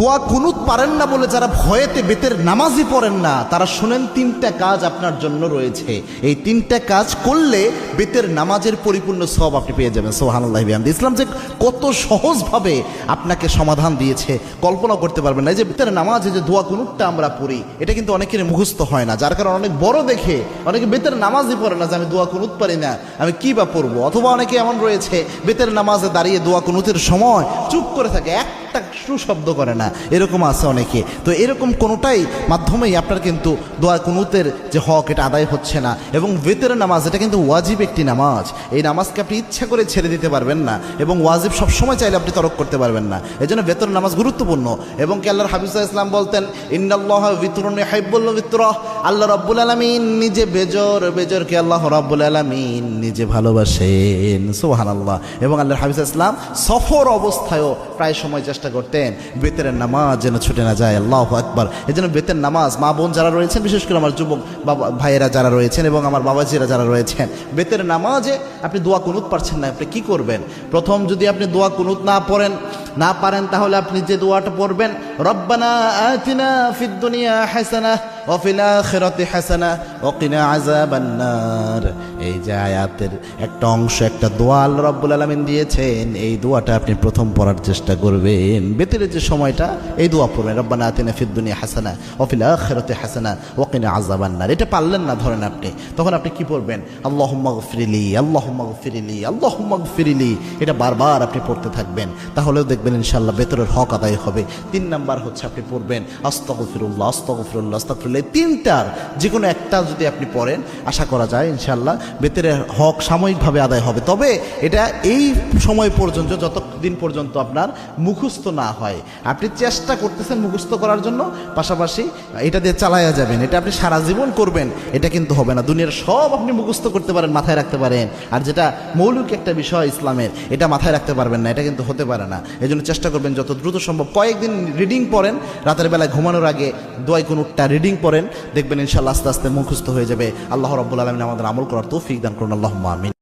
দোয়া কুনুত পারেন না বলে যারা ভয়েতে বেতের নামাজই পড়েন না, তারা শুনেন তিনটা কাজ আপনার জন্য রয়েছে। এই তিনটা কাজ করলে বেতের নামাজের পরিপূর্ণ সওয়াব আপনি পেয়ে যাবেন। সুবহানাল্লাহি বিহামদিহি। ইসলাম যে কত সহজভাবে আপনাকে সমাধান দিয়েছে কল্পনা করতে পারবেন না। এই যে বেতের নামাজে যে দোয়া কুনুতটা আমরা পড়ি, এটা কিন্তু অনেকের মুখস্থ হয় না, যার কারণে অনেক বড় দেখে অনেকে বেতের নামাজই পড়ে না যে আমি দোয়া কুনুত পারি না, আমি কি বা পড়বো। অথবা অনেকে এমন রয়েছে বেতের নামাজে দাঁড়িয়ে দোয়া কুনুতের সময় চুপ করে থাকে, একটা শব্দ করে না, এরকম আছে অনেকে। তো এরকম কোনোটাই মাধ্যমেই আপনার কিন্তু দোয়া কুনুতের যে হক এটা আদায় হচ্ছে না। এবং বেতের নামাজ এটা কিন্তু ওয়াজিব একটি নামাজ, এই নামাজকে আপনি ইচ্ছা করে ছেড়ে দিতে পারবেন না, এবং ওয়াজিব সবসময় চাইলে আপনি তরক করতে পারবেন না। এই জন্য বেতের নামাজ গুরুত্বপূর্ণ। এবং কি আল্লাহর হাবিব সাল্লাল্লাহু আলাইহি ওয়াসাল্লাম বলতেন, ইন্নাল্লাহা বিতরুন ইউহিব্বুল বিতরা, আল্লাহ রাব্বুল আলামিন নিজে বেজরকে আল্লাহ রাব্বুল আলামিন নিজে ভালোবাসেন। সুবহানাল্লাহ। এবং আল্লাহর হাবিব সাল্লাল্লাহু আলাইহি ওয়াসাল্লাম সফর অবস্থায়ও প্রায় সময় চেষ্টা করতেন বেতের নামাজ যেন ছুটে না যায়। আল্লাহু আকবার। এই জন্য বেতের নামাজ মা বোন যারা রয়েছেন, বিশেষ করে আমার যুবক বাবা ভাইয়েরা যারা রয়েছেন এবং আমার বাবাজিরা যারা রয়েছেন, বেতের নামাজে আপনি দোয়া কুনুত পারছেন না, আপনি কি করবেন? প্রথম যদি আপনি দোয়া কুনুত না পারেন তাহলে আপনি যে দোয়াটা পড়বেন, রব্বানা আতিনা ফিদ দুনিয়া হাসানাহ ওয়া ফিল আখিরাতি হাসানাহ ওয়া কিনা আযাবান নার। এই যে আয়াতের একটা অংশ, একটা দোয়া আল্লাহ রাব্বুল আলামিন দিয়েছেন, এই দোয়াটা আপনি প্রথম পড়ার চেষ্টা করবেন। বেতের যে সময়টা এই দোয়া পড়বেন, রব্বানা আতিনা ফিদ দুনিয়া হাসানাহ ওয়া ফিল আখিরাতি হাসানাহ ওয়া কিনা আযাবান নার। এটা পারলেন না ধরেন আপনি, তখন আপনি কি পড়বেন? আল্লাহুম্মা গফিরলি, আল্লাহুম্মা গফিরলি, আল্লাহুম্মা গফিরলি। এটা বারবার আপনি পড়তে থাকবেন, তাহলেও দেখবেন ইনশাআল্লাহ বেতরের হক আদায় হবে। 3 নাম্বার হচ্ছে আপনি পড়বেন আস্তাগফিরুল্লাহ, আস্তাগফিরুল্লাহ, আস্তাগফিরুল্লাহ। তিনটার যে কোনো একটা যদি আপনি পড়েন, আশা করা যায় ইনশাআল্লাহ বেতরের হক সাময়িকভাবে আদায় হবে। তবে এটা এই সময় পর্যন্ত, যতদিন পর্যন্ত আপনার মুখস্থ না হয়। আপনি চেষ্টা করতেছেন মুখস্থ করার জন্য, পাশাপাশি এটা দিয়ে চালায়া যাবেন। এটা আপনি সারা জীবন করবেন, এটা কিন্তু হবে না। দুনিয়ার সব আপনি মুখস্থ করতে পারেন, মাথায় রাখতে পারেন, আর যেটা মৌলিক একটা বিষয় ইসলামের, এটা মাথায় রাখতে পারবেন না, এটা কিন্তু হতে পারে না। এই জন্য চেষ্টা করবেন যত দ্রুত সম্ভব কয়েকদিন রিডিং পড়েন, রাতের বেলায় ঘুমানোর আগে দোয়া কুনুতটা রিডিং পড়েন, দেখবেন ইনশাআল্লাহ আস্তে আস্তে মুখস্থ হয়ে যাবে। আল্লাহ রাব্বুল আলামিন আমাদের আমল করার তৌফিক দান করুন। আল্লাহুম্মা আমিন।